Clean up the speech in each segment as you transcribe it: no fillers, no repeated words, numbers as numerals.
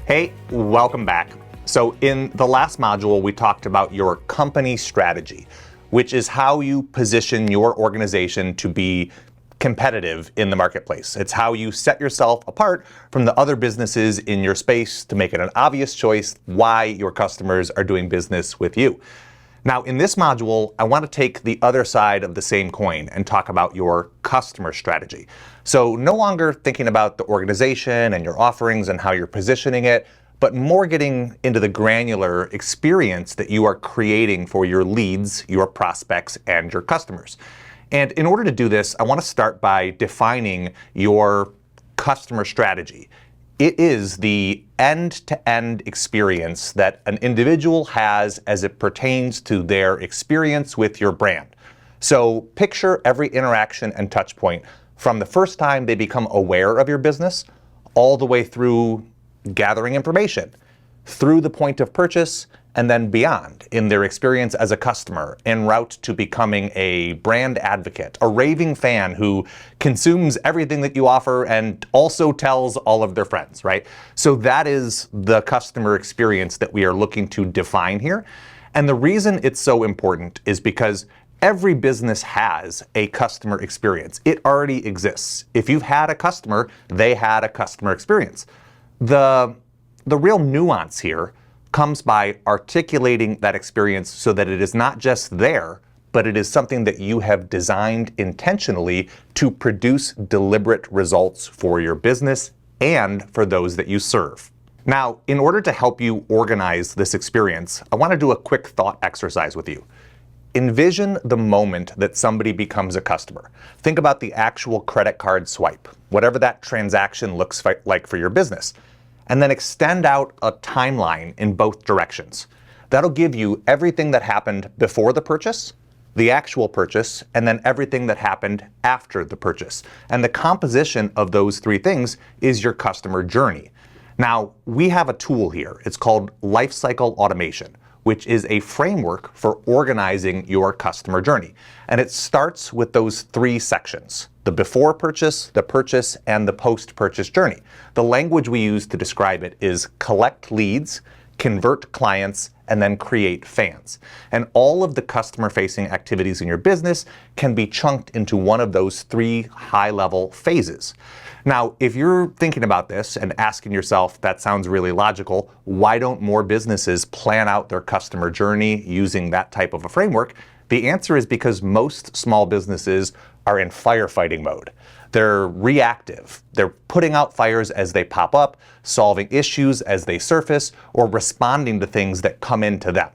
Hey, welcome back. So in the last module, we talked about your company strategy, which is how you position your organization to be competitive in the marketplace. It's how you set yourself apart from the other businesses in your space to make it an obvious choice why your customers are doing business with you. Now, in this module, I want to take the other side of the same coin and talk about your customer strategy. So no longer thinking about the organization and your offerings and how you're positioning it, but more getting into the granular experience that you are creating for your leads, your prospects, and your customers. And in order to do this, I want to start by defining your customer strategy. It is the end-to-end experience that an individual has as it pertains to their experience with your brand. So picture every interaction and touch point from the first time they become aware of your business, all the way through gathering information, through the point of purchase, and then beyond in their experience as a customer, en route to becoming a brand advocate, a raving fan who consumes everything that you offer and also tells all of their friends, right? So that is the customer experience that we are looking to define here. And the reason it's so important is because every business has a customer experience. It already exists. If you've had a customer, they had a customer experience. The real nuance here comes by articulating that experience so that it is not just there, but it is something that you have designed intentionally to produce deliberate results for your business and for those that you serve. Now, in order to help you organize this experience, I want to do a quick thought exercise with you. Envision the moment that somebody becomes a customer. Think about the actual credit card swipe, whatever that transaction looks like for your business. And then extend out a timeline in both directions. That'll give you everything that happened before the purchase, the actual purchase, and then everything that happened after the purchase. And the composition of those three things is your customer journey. Now, we have a tool here. It's called lifecycle automation, which is a framework for organizing your customer journey. And it starts with those three sections: the before purchase, the purchase, and the post-purchase journey. The language we use to describe it is collect leads, convert clients, and then create fans. And all of the customer-facing activities in your business can be chunked into one of those three high-level phases. Now, if you're thinking about this and asking yourself, that sounds really logical, why don't more businesses plan out their customer journey using that type of a framework? The answer is because most small businesses are in firefighting mode. They're reactive. They're putting out fires as they pop up, solving issues as they surface, or responding to things that come into them.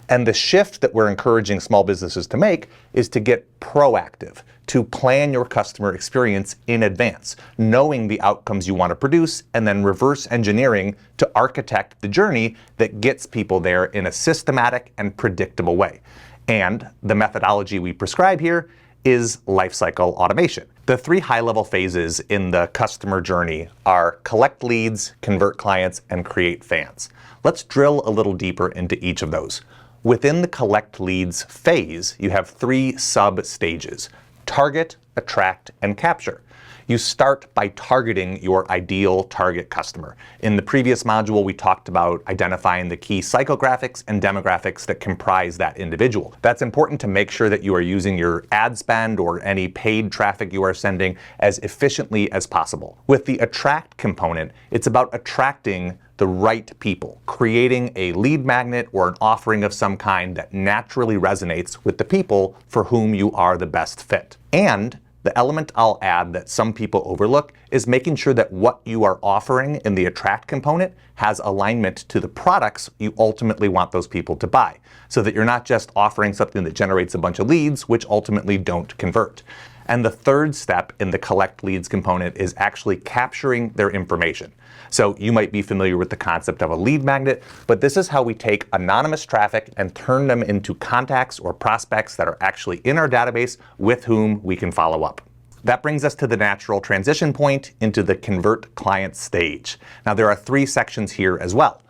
And the shift that we're encouraging small businesses to make is to get proactive, to plan your customer experience in advance, knowing the outcomes you want to produce, and then reverse engineering to architect the journey that gets people there in a systematic and predictable way. And the methodology we prescribe here is lifecycle automation. The three high-level phases in the customer journey are collect leads, convert clients, and create fans. Let's drill a little deeper into each of those. Within the collect leads phase, you have three sub-stages: target, attract, and capture. You start by targeting your ideal target customer. In the previous module, we talked about identifying the key psychographics and demographics that comprise that individual. That's important to make sure that you are using your ad spend or any paid traffic you are sending as efficiently as possible. With the attract component, it's about attracting the right people, creating a lead magnet or an offering of some kind that naturally resonates with the people for whom you are the best fit. And the element I'll add that some people overlook is making sure that what you are offering in the attract component has alignment to the products you ultimately want those people to buy, so that you're not just offering something that generates a bunch of leads, which ultimately don't convert. And the third step in the collect leads component is actually capturing their information. So you might be familiar with the concept of a lead magnet, but this is how we take anonymous traffic and turn them into contacts or prospects that are actually in our database with whom we can follow up. That brings us to the natural transition point into the convert client stage. Now there are three sections here as well: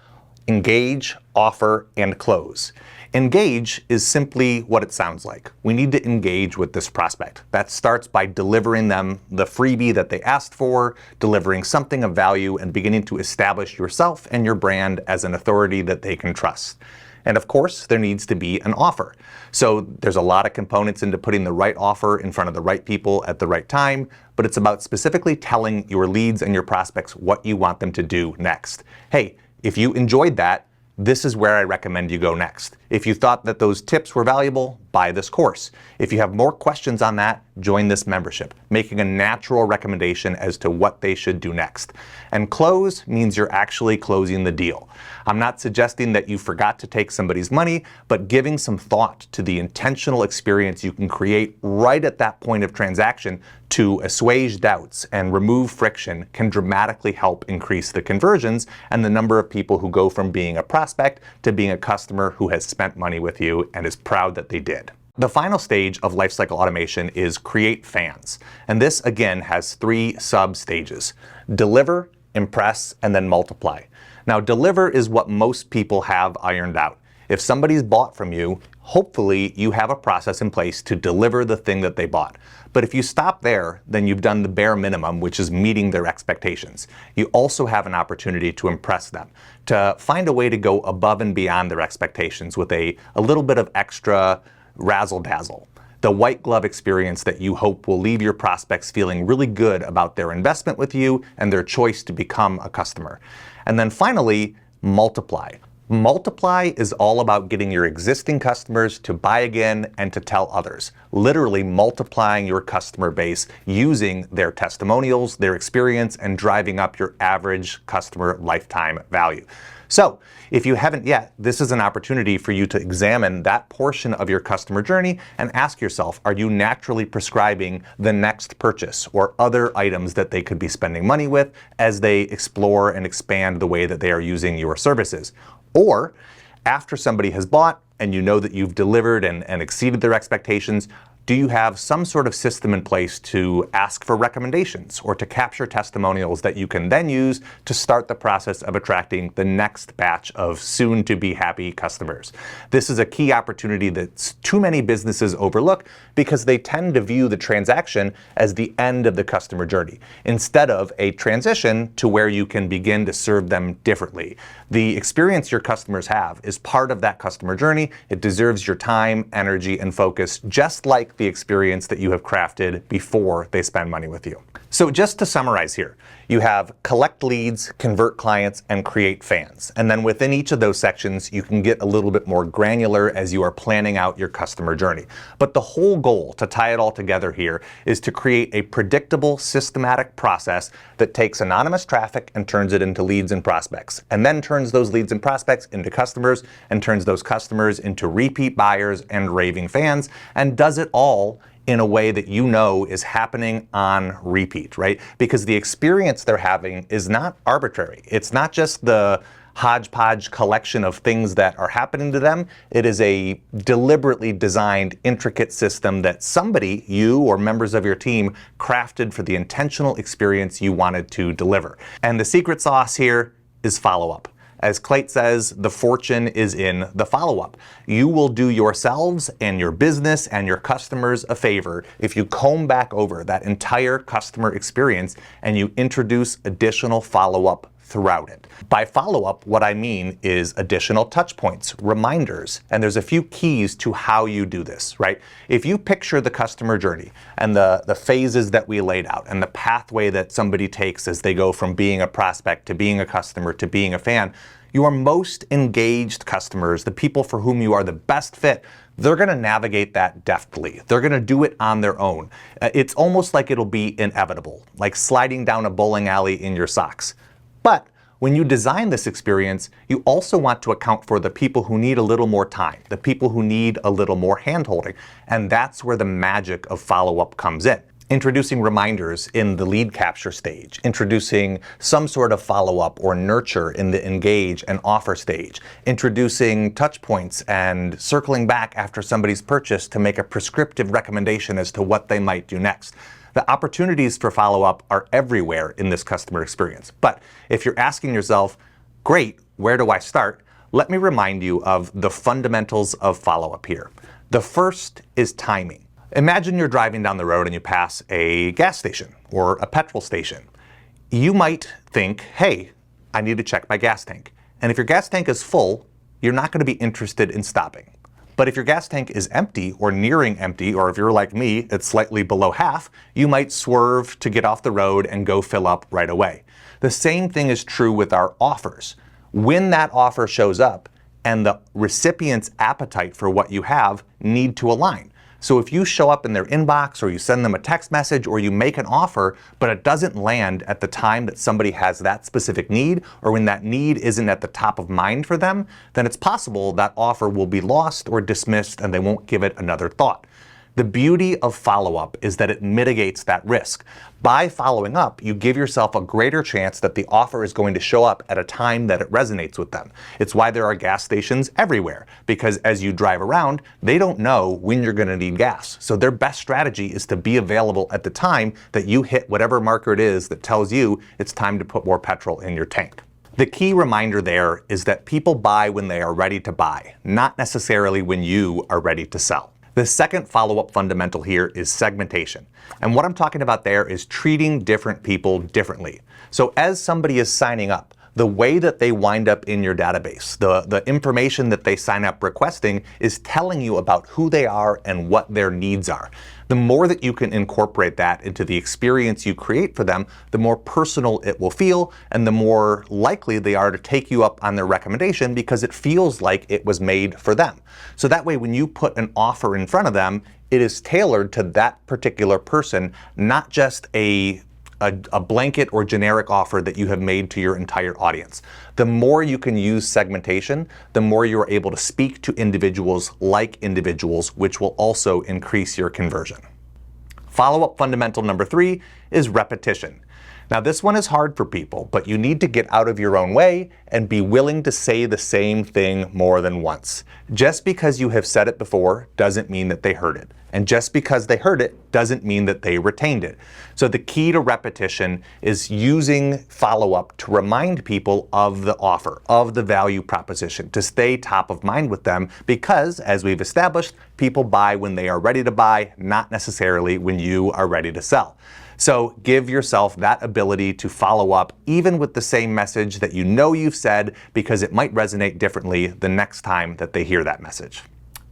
engage, offer, and close. Engage is simply what it sounds like. We need to engage with this prospect. That starts by delivering them the freebie that they asked for, delivering something of value, and beginning to establish yourself and your brand as an authority that they can trust. And of course, there needs to be an offer. So there's a lot of components into putting the right offer in front of the right people at the right time, but it's about specifically telling your leads and your prospects what you want them to do next. Hey, if you enjoyed that, this is where I recommend you go next. If you thought that those tips were valuable, buy this course. If you have more questions on that, join this membership, making a natural recommendation as to what they should do next. And close means you're actually closing the deal. I'm not suggesting that you forgot to take somebody's money, but giving some thought to the intentional experience you can create right at that point of transaction to assuage doubts and remove friction can dramatically help increase the conversions and the number of people who go from being a prospect to being a customer who has spent money with you and is proud that they did. The final stage of lifecycle automation is create fans. And this again has 3 sub-stages: deliver, impress, and then multiply. Now, deliver is what most people have ironed out. If somebody's bought from you, hopefully you have a process in place to deliver the thing that they bought. But if you stop there, then you've done the bare minimum, which is meeting their expectations. You also have an opportunity to impress them, to find a way to go above and beyond their expectations with a little bit of extra razzle-dazzle. The white glove experience that you hope will leave your prospects feeling really good about their investment with you and their choice to become a customer. And then finally, multiply. Multiply is all about getting your existing customers to buy again and to tell others. Literally multiplying your customer base using their testimonials, their experience, and driving up your average customer lifetime value. So, if you haven't yet, this is an opportunity for you to examine that portion of your customer journey and ask yourself, are you naturally prescribing the next purchase or other items that they could be spending money with as they explore and expand the way that they are using your services? Or, after somebody has bought and you know that you've delivered and exceeded their expectations, do you have some sort of system in place to ask for recommendations or to capture testimonials that you can then use to start the process of attracting the next batch of soon-to-be happy customers? This is a key opportunity that too many businesses overlook because they tend to view the transaction as the end of the customer journey instead of a transition to where you can begin to serve them differently. The experience your customers have is part of that customer journey. It deserves your time, energy, and focus, just like the experience that you have crafted before they spend money with you. So just to summarize here, you have collect leads, convert clients, and create fans. And then within each of those sections, you can get a little bit more granular as you are planning out your customer journey. But the whole goal, to tie it all together here, is to create a predictable, systematic process that takes anonymous traffic and turns it into leads and prospects, and then turns those leads and prospects into customers, and turns those customers into repeat buyers and raving fans, and does it all in a way that you know is happening on repeat, right? Because the experience they're having is not arbitrary. It's not just the hodgepodge collection of things that are happening to them. It is a deliberately designed, intricate system that somebody, you or members of your team, crafted for the intentional experience you wanted to deliver. And the secret sauce here is follow-up. As Clayt says, the fortune is in the follow-up. You will do yourselves and your business and your customers a favor if you comb back over that entire customer experience and you introduce additional follow-up throughout it. By follow-up, what I mean is additional touch points, reminders, and there's a few keys to how you do this, right? If you picture the customer journey and the phases that we laid out and the pathway that somebody takes as they go from being a prospect to being a customer to being a fan, your most engaged customers, the people for whom you are the best fit, they're going to navigate that deftly. They're going to do it on their own. It's almost like it'll be inevitable, like sliding down a bowling alley in your socks. But when you design this experience, you also want to account for the people who need a little more time, the people who need a little more hand-holding. And that's where the magic of follow-up comes in. Introducing reminders in the lead capture stage, introducing some sort of follow-up or nurture in the engage and offer stage, introducing touch points and circling back after somebody's purchase to make a prescriptive recommendation as to what they might do next. The opportunities for follow-up are everywhere in this customer experience. But if you're asking yourself, great, where do I start? let me remind you of the fundamentals of follow-up here. The first is timing. Imagine you're driving down the road and you pass a gas station or a petrol station. You might think, hey, I need to check my gas tank. And if your gas tank is full, you're not going to be interested in stopping. But if your gas tank is empty or nearing empty, or if you're like me, it's slightly below half, you might swerve to get off the road and go fill up right away. The same thing is true with our offers. When that offer shows up and the recipient's appetite for what you have need to align. So if you show up in their inbox or you send them a text message or you make an offer, but it doesn't land at the time that somebody has that specific need, or when that need isn't at the top of mind for them, then it's possible that offer will be lost or dismissed and they won't give it another thought. The beauty of follow-up is that it mitigates that risk. By following up, you give yourself a greater chance that the offer is going to show up at a time that it resonates with them. It's why there are gas stations everywhere, because as you drive around, they don't know when you're going to need gas. So their best strategy is to be available at the time that you hit whatever marker it is that tells you it's time to put more petrol in your tank. The key reminder there is that people buy when they are ready to buy, not necessarily when you are ready to sell. The second follow-up fundamental here is segmentation. And what I'm talking about there is treating different people differently. So as somebody is signing up, the way that they wind up in your database, the information that they sign up requesting is telling you about who they are and what their needs are. The more that you can incorporate that into the experience you create for them, the more personal it will feel and the more likely they are to take you up on their recommendation because it feels like it was made for them. So that way when you put an offer in front of them, it is tailored to that particular person, not just a blanket or generic offer that you have made to your entire audience. The more you can use segmentation, the more you're able to speak to individuals like individuals, which will also increase your conversion. Follow-up fundamental number 3 is repetition. Now this one is hard for people, but you need to get out of your own way and be willing to say the same thing more than once. Just because you have said it before doesn't mean that they heard it. And just because they heard it doesn't mean that they retained it. So the key to repetition is using follow-up to remind people of the offer, of the value proposition, to stay top of mind with them because, as we've established, people buy when they are ready to buy, not necessarily when you are ready to sell. So give yourself that ability to follow up even with the same message that you know you've said because it might resonate differently the next time that they hear that message.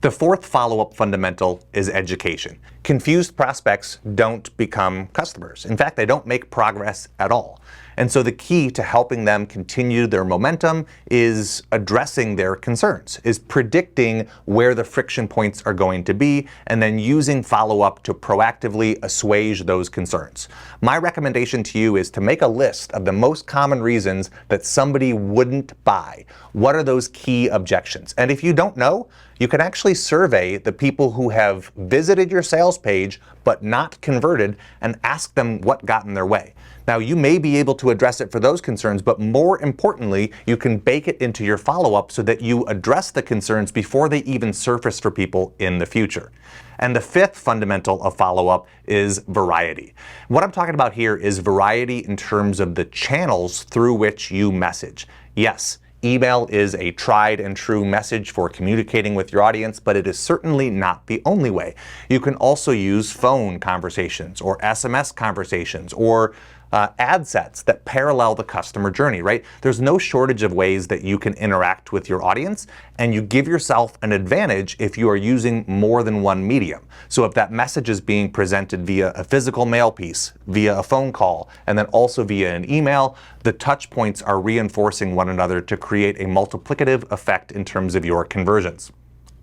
The fourth follow-up fundamental is education. Confused prospects don't become customers. In fact, they don't make progress at all. And so the key to helping them continue their momentum is addressing their concerns, is predicting where the friction points are going to be, and then using follow-up to proactively assuage those concerns. My recommendation to you is to make a list of the most common reasons that somebody wouldn't buy. What are those key objections? And if you don't know, you can actually survey the people who have visited your sales page but not converted and ask them what got in their way. Now, you may be able to address it for those concerns, but more importantly, you can bake it into your follow-up so that you address the concerns before they even surface for people in the future. And the fifth fundamental of follow-up is variety. What I'm talking about here is variety in terms of the channels through which you message. Yes, email is a tried and true message for communicating with your audience, but it is certainly not the only way. You can also use phone conversations or SMS conversations or ad sets that parallel the customer journey, right? There's no shortage of ways that you can interact with your audience, and you give yourself an advantage if you are using more than one medium. So if that message is being presented via a physical mail piece, via a phone call, and then also via an email, the touch points are reinforcing one another to create a multiplicative effect in terms of your conversions.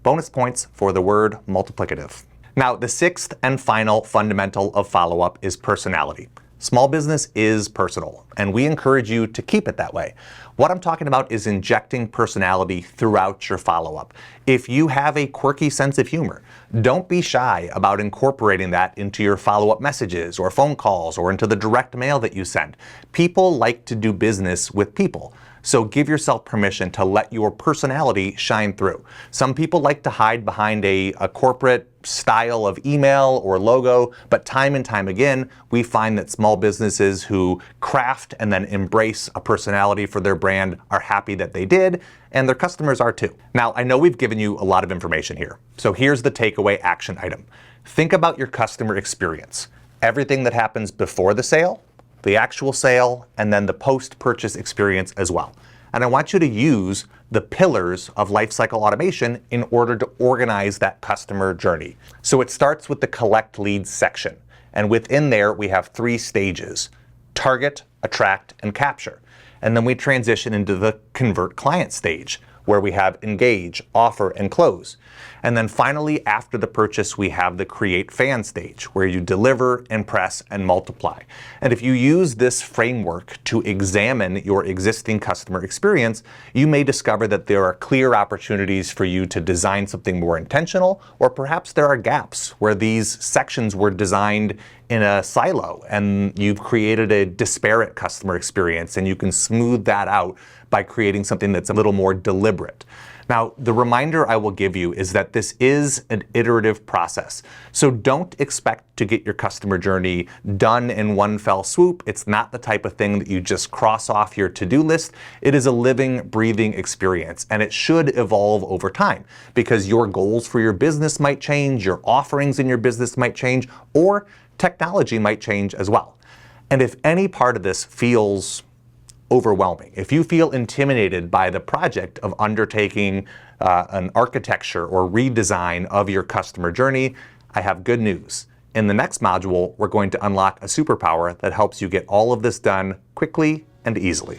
Bonus points for the word multiplicative. Now, the sixth and final fundamental of follow-up is personality. Small business is personal, and we encourage you to keep it that way. What I'm talking about is injecting personality throughout your follow-up. If you have a quirky sense of humor, don't be shy about incorporating that into your follow-up messages or phone calls or into the direct mail that you send. People like to do business with people. So give yourself permission to let your personality shine through. Some people like to hide behind a corporate style of email or logo, but time and time again, we find that small businesses who craft and then embrace a personality for their brand are happy that they did, and their customers are too. Now, I know we've given you a lot of information here, so here's the takeaway action item. Think about your customer experience. Everything that happens before the sale, the actual sale, and then the post-purchase experience as well. And I want you to use the pillars of lifecycle automation in order to organize that customer journey. So it starts with the collect leads section. And within there, we have 3 stages: target, attract, and capture. And then we transition into the convert client stage, where we have engage, offer, and close. And then finally, after the purchase, we have the create fan stage, where you deliver, impress, and multiply. And if you use this framework to examine your existing customer experience, you may discover that there are clear opportunities for you to design something more intentional, or perhaps there are gaps where these sections were designed in a silo and you've created a disparate customer experience, and you can smooth that out by creating something that's a little more deliberate. Now, the reminder I will give you is that this is an iterative process. So don't expect to get your customer journey done in one fell swoop. It's not the type of thing that you just cross off your to-do list. It is a living, breathing experience, and it should evolve over time because your goals for your business might change, your offerings in your business might change, or technology might change as well. And if any part of this feels overwhelming, if you feel intimidated by the project of undertaking an architecture or redesign of your customer journey, I have good news. In the next module, we're going to unlock a superpower that helps you get all of this done quickly and easily.